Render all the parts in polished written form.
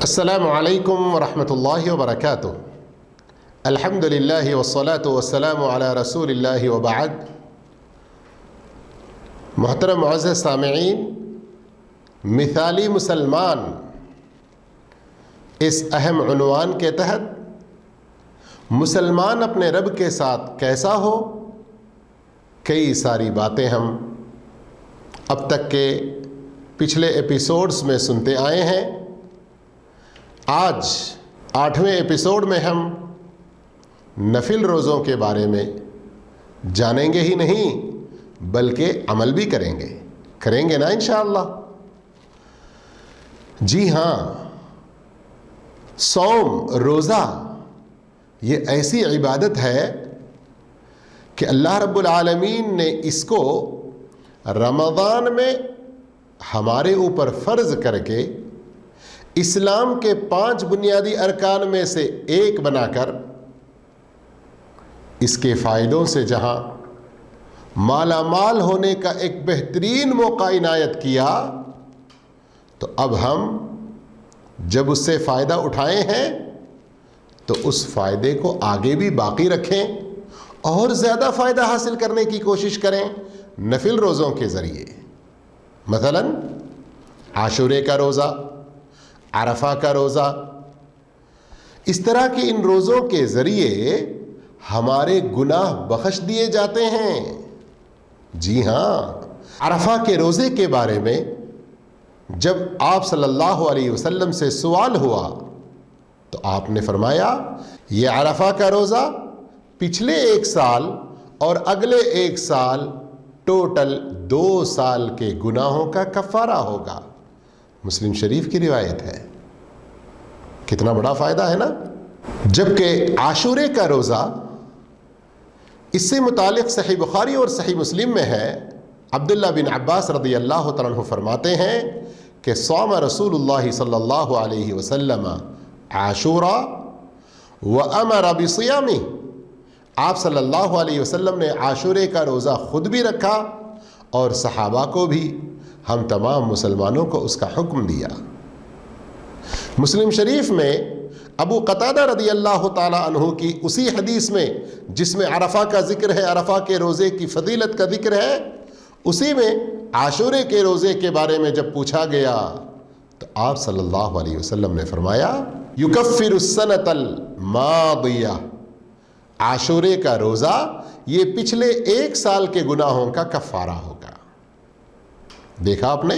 السلام علیکم ورحمۃ اللہ وبرکاتہ۔ الحمد للہ والصلاة والسلام علی رسول اللہ وبعد۔ محترم معزز سامعین، مثالی مسلمان اس اہم عنوان کے تحت مسلمان اپنے رب کے ساتھ کیسا ہو، کئی ساری باتیں ہم اب تک کے پچھلے ایپیسوڈز میں سنتے آئے ہیں۔ آج 8ویں ایپیسوڈ میں ہم نفل روزوں کے بارے میں جانیں گے ہی نہیں بلکہ عمل بھی کریں گے نا انشاءاللہ۔ جی ہاں، صوم، روزہ یہ ایسی عبادت ہے کہ اللہ رب العالمین نے اس کو رمضان میں ہمارے اوپر فرض کر کے اسلام کے 5 بنیادی ارکان میں سے ایک بنا کر اس کے فائدوں سے جہاں مالا مال ہونے کا ایک بہترین موقع عنایت کیا، تو اب ہم جب اس سے فائدہ اٹھائے ہیں تو اس فائدے کو آگے بھی باقی رکھیں اور زیادہ فائدہ حاصل کرنے کی کوشش کریں نفل روزوں کے ذریعے۔ مثلا عاشورے کا روزہ، عرفہ کا روزہ، اس طرح کے ان روزوں کے ذریعے ہمارے گناہ بخش دیے جاتے ہیں۔ جی ہاں، عرفہ کے روزے کے بارے میں جب آپ صلی اللہ علیہ وسلم سے سوال ہوا تو آپ نے فرمایا یہ عرفہ کا روزہ پچھلے 1 سال اور اگلے 1 سال ٹوٹل 2 سال کے گناہوں کا کفارہ ہوگا۔ مسلم شریف کی روایت ہے۔ کتنا بڑا فائدہ ہے نا۔ جبکہ عاشورے کا روزہ، اس سے متعلق صحیح بخاری اور صحیح مسلم میں ہے، عبداللہ بن عباس رضی اللہ تعالیٰ عنہ فرماتے ہیں کہ صام رسول اللہ صلی اللہ علیہ وسلم عاشورا وامر بصیامہ، آپ صلی اللہ علیہ وسلم نے عاشورے کا روزہ خود بھی رکھا اور صحابہ کو بھی، ہم تمام مسلمانوں کو اس کا حکم دیا۔ مسلم شریف میں ابو قتادہ رضی اللہ تعالی عنہ کی اسی حدیث میں جس میں عرفہ کا ذکر ہے، عرفہ کے روزے کی فضیلت کا ذکر ہے، اسی میں عاشورے کے روزے کے بارے میں جب پوچھا گیا تو آپ صلی اللہ علیہ وسلم نے فرمایا یکفر السنۃ الماضیہ، عاشورے کا روزہ یہ پچھلے 1 سال کے گناہوں کا کفارہ ہوگا۔ دیکھا آپ نے،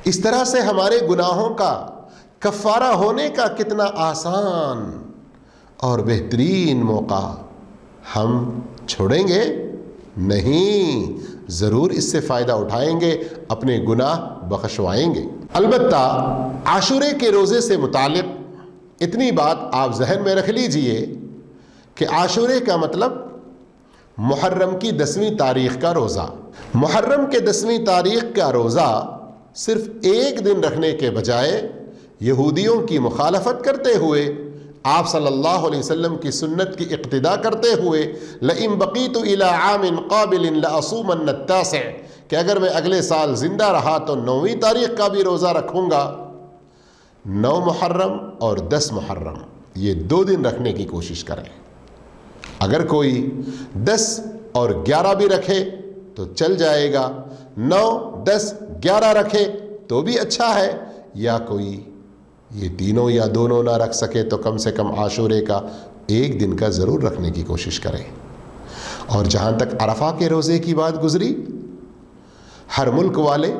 اس طرح سے ہمارے گناہوں کا کفارہ ہونے کا کتنا آسان اور بہترین موقع ہم چھوڑیں گے نہیں، ضرور اس سے فائدہ اٹھائیں گے، اپنے گناہ بخشوائیں گے۔ البتہ عاشورے کے روزے سے متعلق اتنی بات آپ ذہن میں رکھ لیجئے کہ عاشورے کا مطلب محرم کی 10ویں تاریخ کا روزہ۔ محرم کے 10ویں تاریخ کا روزہ صرف 1 دن رکھنے کے بجائے یہودیوں کی مخالفت کرتے ہوئے، آپ صلی اللہ علیہ وسلم کی سنت کی اقتداء کرتے ہوئے لئن بقیت الی عام قابل لأصومن التاسع، کہ اگر میں اگلے سال زندہ رہا تو 9ویں تاریخ کا بھی روزہ رکھوں گا۔ 9 محرم اور 10 محرم یہ 2 دن رکھنے کی کوشش کریں۔ اگر کوئی 10 اور 11 بھی رکھے تو چل جائے گا، 9، 10، 11 رکھے تو بھی اچھا ہے، یا کوئی یہ تینوں یا دونوں نہ رکھ سکے تو کم سے کم عاشورے کا 1 دن کا ضرور رکھنے کی کوشش کریں۔ اور جہاں تک عرفہ کے روزے کی بات گزری، ہر ملک والے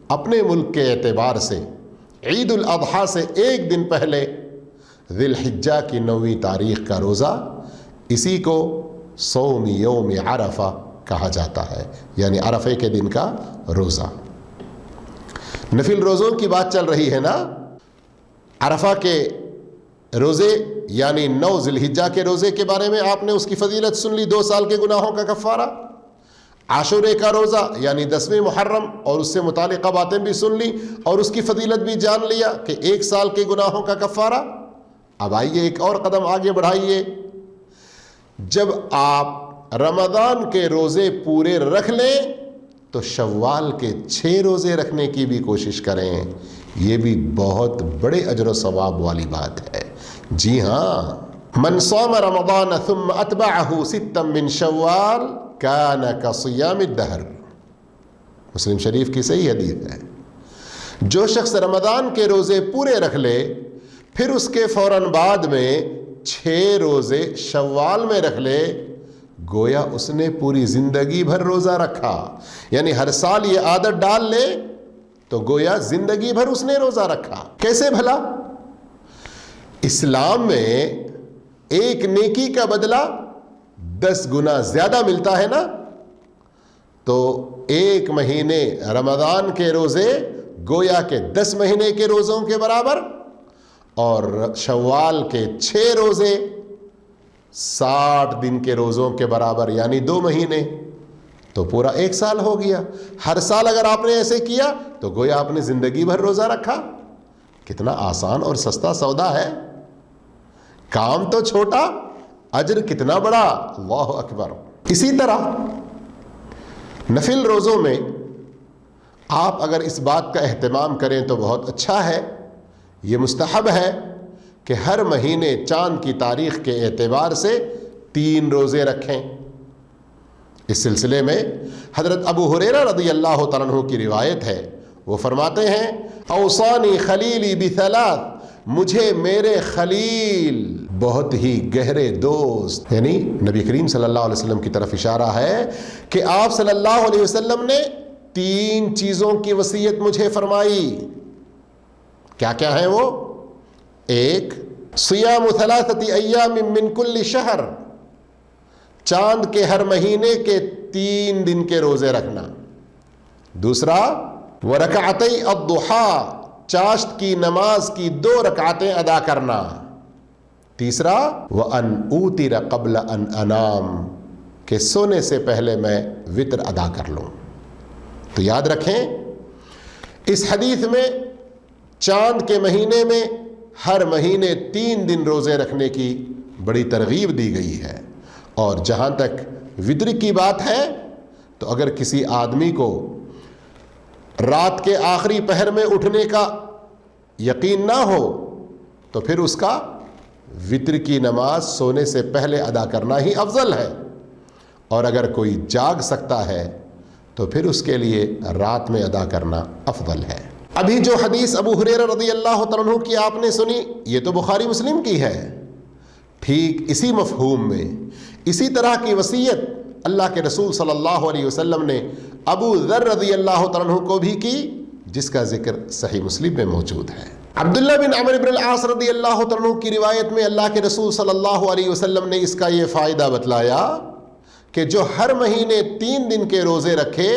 اپنے ملک کے اعتبار سے عید الاضحیٰ سے 1 دن پہلے ذی الحجہ کی 9ویں تاریخ کا روزہ، اسی کو صوم یوم عرفہ کہا جاتا ہے، یعنی عرفے کے دن کا روزہ۔ نفل روزوں کی بات چل رہی ہے نا۔ عرفہ کے روزے یعنی 9 ذی الحجہ کے روزے کے بارے میں آپ نے اس کی فضیلت سن لی، 2 سال کے گناہوں کا کفارہ۔ عاشورے کا روزہ یعنی 10ویں محرم اور اس سے متعلقہ باتیں بھی سن لی اور اس کی فضیلت بھی جان لیا کہ 1 سال کے گناہوں کا کفارہ۔ اب آئیے ایک اور قدم آگے بڑھائیے، جب آپ رمضان کے روزے پورے رکھ لیں تو شوال کے 6 روزے رکھنے کی بھی کوشش کریں۔ یہ بھی بہت بڑے اجر و ثواب والی بات ہے. جی ہاں، من صام رمضان ثم اتبعه ستا من شوال كان كصيام الدهر. مسلم شریف کی صحیح حدیث ہے. جو شخص رمضان کے روزے پورے رکھ لے پھر اس کے فوراً بعد میں 6 روزے شوال میں رکھ لے، گویا اس نے پوری زندگی بھر روزہ رکھا. یعنی ہر سال یہ عادت ڈال لے تو گویا زندگی بھر اس نے روزہ رکھا. کیسے بھلا؟ اسلام میں ایک نیکی کا بدلہ 10 گنا زیادہ ملتا ہے نا. تو 1 مہینے رمضان کے روزے گویا کے 10 مہینے کے روزوں کے برابر، اور شوال کے 6 روزے 60 دن کے روزوں کے برابر، یعنی 2 مہینے، تو پورا 1 سال ہو گیا. ہر سال اگر آپ نے ایسے کیا تو گویا آپ نے زندگی بھر روزہ رکھا. کتنا آسان اور سستا سودا ہے. کام تو چھوٹا، اجر کتنا بڑا. اللہ اکبر. اسی طرح نفل روزوں میں آپ اگر اس بات کا اہتمام کریں تو بہت اچھا ہے. یہ مستحب ہے کہ ہر مہینے چاند کی تاریخ کے اعتبار سے 3 روزے رکھیں. اس سلسلے میں حضرت ابو ہریرہ رضی اللہ تعالیٰ عنہ کی روایت ہے. وہ فرماتے ہیں اوصانی خلیلی بثلاث، مجھے میرے خلیل بہت ہی گہرے دوست، یعنی نبی کریم صلی اللہ علیہ وسلم کی طرف اشارہ ہے کہ آپ صلی اللہ علیہ وسلم نے 3 چیزوں کی وصیت مجھے فرمائی. کیا کیا ہیں وہ؟ 1 صیام 3 ایام من کل شہر، چاند کے ہر مہینے کے 3 دن کے روزے رکھنا. دوسرا ورکعتی الضحیٰ، چاشت کی نماز کی 2 رکعتیں ادا کرنا. تیسرا وَأَنْ أُوتِرَ قَبْلَ أَنْ أَنَامَ، کہ سونے سے پہلے میں وتر ادا کر لوں. تو یاد رکھیں اس حدیث میں چاند کے مہینے میں ہر مہینے 3 دن روزے رکھنے کی بڑی ترغیب دی گئی ہے. اور جہاں تک وتر کی بات ہے تو اگر کسی آدمی کو رات کے آخری پہر میں اٹھنے کا یقین نہ ہو تو پھر اس کا وتر کی نماز سونے سے پہلے ادا کرنا ہی افضل ہے. اور اگر کوئی جاگ سکتا ہے تو پھر اس کے لیے رات میں ادا کرنا افضل ہے. ابھی جو حدیث ابو ہریرہ رضی اللہ تعالیٰ عنہ کی آپ نے سنی، یہ تو بخاری مسلم کی ہے. ٹھیک اسی مفہوم میں اسی طرح کی وصیت اللہ کے رسول صلی اللہ علیہ وسلم نے ابو ذر رضی اللہ تعالیٰ عنہ کو بھی کی، جس کا ذکر صحیح مسلم میں موجود ہے. عبداللہ بن عمرو بن العاص رضی اللہ تعالیٰ عنہ کی روایت میں اللہ کے رسول صلی اللہ علیہ وسلم نے اس کا یہ فائدہ بتلایا کہ جو ہر مہینے 3 دن کے روزے رکھے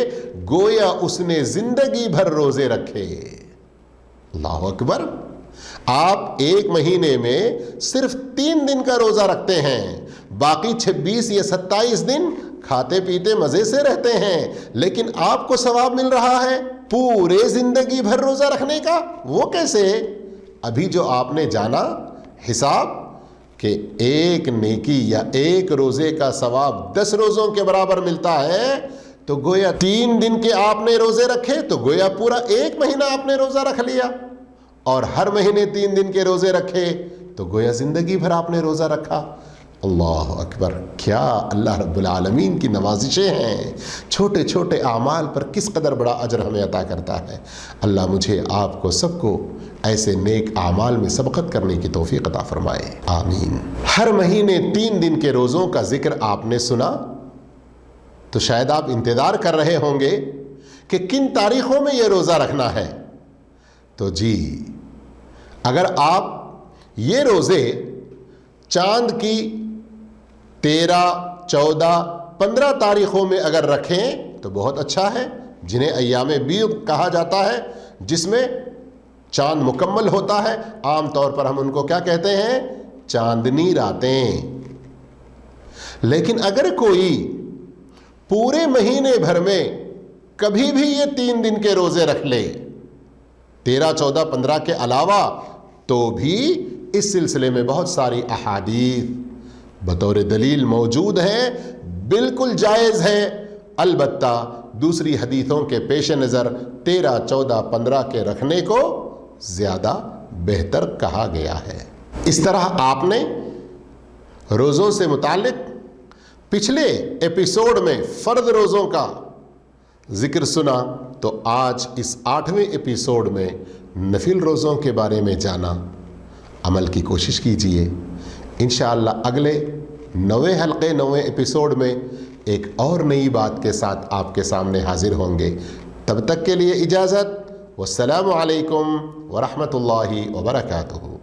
گویا اس نے زندگی بھر روزے رکھے. اللہ اکبر. آپ 1 مہینے میں صرف 3 دن کا روزہ رکھتے ہیں، باقی 26 یا 27 دن کھاتے پیتے مزے سے رہتے ہیں، لیکن آپ کو ثواب مل رہا ہے پورے زندگی بھر روزہ رکھنے کا. وہ کیسے؟ ابھی جو آپ نے جانا حساب کہ 1 نیکی یا 1 روزے کا ثواب 10 روزوں کے برابر ملتا ہے، تو گویا 3 دن کے آپ نے روزے رکھے تو گویا پورا 1 مہینہ آپ نے روزہ رکھ لیا. اور ہر مہینے 3 دن کے روزے رکھے تو گویا زندگی بھر آپ نے روزہ رکھا. اللہ اکبر. کیا اللہ رب العالمین کی نوازشیں ہیں. چھوٹے چھوٹے اعمال پر کس قدر بڑا اجر ہمیں عطا کرتا ہے. اللہ مجھے آپ کو سب کو ایسے نیک اعمال میں سبقت کرنے کی توفیق عطا فرمائے. آمین. ہر مہینے 3 دن کے روزوں کا ذکر آپ نے سنا تو شاید آپ انتظار کر رہے ہوں گے کہ کن تاریخوں میں یہ روزہ رکھنا ہے. تو جی، اگر آپ یہ روزے چاند کی 13، 14، 15 تاریخوں میں اگر رکھیں تو بہت اچھا ہے، جنہیں ایام بیض کہا جاتا ہے، جس میں چاند مکمل ہوتا ہے. عام طور پر ہم ان کو کیا کہتے ہیں؟ چاندنی راتیں. لیکن اگر کوئی پورے مہینے بھر میں کبھی بھی یہ 3 دن کے روزے رکھ لے 13، 14، 15 کے علاوہ، تو بھی اس سلسلے میں بہت ساری احادیث بطور دلیل موجود ہیں، بالکل جائز ہے. البتہ دوسری حدیثوں کے پیش نظر 13، 14، 15 کے رکھنے کو زیادہ بہتر کہا گیا ہے۔ اس طرح آپ نے روزوں سے متعلق پچھلے ایپیسوڈ میں فرض روزوں کا ذکر سنا، تو آج اس 8ویں ایپیسوڈ میں نفل روزوں کے بارے میں جانا۔ عمل کی کوشش کیجئے، انشاءاللہ اگلے 9ویں حلقے 9ویں ایپیسوڈ میں ایک اور نئی بات کے ساتھ آپ کے سامنے حاضر ہوں گے۔ تب تک کے لیے اجازت، والسلام علیکم ورحمۃ اللہ وبرکاتہ۔